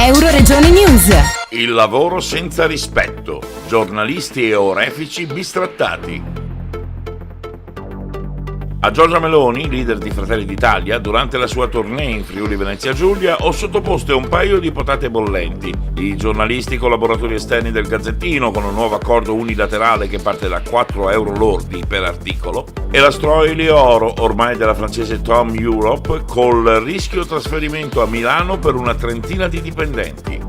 Euroregione News. Il lavoro senza rispetto. Giornalisti e orefici bistrattati. A Giorgia Meloni, leader di Fratelli d'Italia, durante la sua tournée in Friuli Venezia Giulia ho sottoposto un paio di patate bollenti. I giornalisti collaboratori esterni del Gazzettino con un nuovo accordo unilaterale che parte da 4 euro lordi per articolo e la Stroili Oro, ormai della francese Tom Europe, col rischio trasferimento a Milano per una trentina di dipendenti.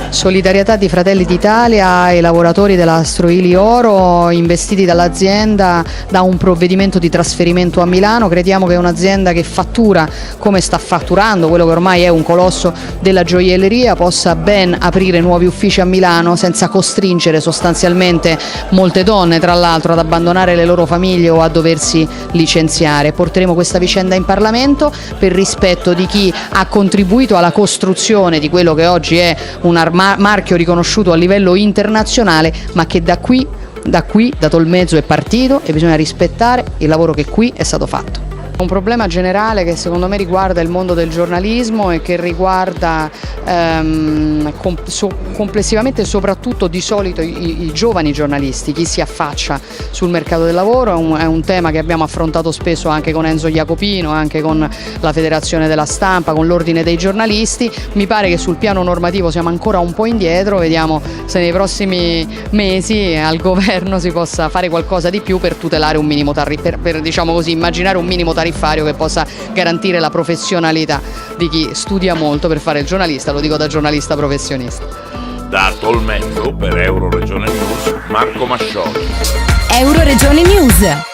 Solidarietà di Fratelli d'Italia ai lavoratori della Stroili Oro investiti dall'azienda da un provvedimento di trasferimento a Milano. Crediamo che un'azienda che fattura come sta fatturando, quello che ormai è un colosso della gioielleria, possa ben aprire nuovi uffici a Milano senza costringere sostanzialmente molte donne, tra l'altro, ad abbandonare le loro famiglie o a doversi licenziare. Porteremo questa vicenda in Parlamento per rispetto di chi ha contribuito alla costruzione di quello che oggi è un marchio riconosciuto a livello internazionale, ma che da qui, da Tolmezzo è partito e bisogna rispettare il lavoro che qui è stato fatto. Un problema generale che secondo me riguarda il mondo del giornalismo e che riguarda complessivamente soprattutto di solito i giovani giornalisti, chi si affaccia sul mercato del lavoro. È un tema che abbiamo affrontato spesso anche con Enzo Jacopino, anche con la Federazione della Stampa, con l'Ordine dei giornalisti. Mi pare che sul piano normativo siamo ancora un po' indietro, vediamo se nei prossimi mesi al governo si possa fare qualcosa di più per tutelare un minimo per diciamo così, immaginare un minimo tariffario che possa garantire la professionalità di chi studia molto per fare il giornalista, lo dico da giornalista professionista. Da Tolmezzo per Euroregione News, Marco Mascioli. Euroregione News.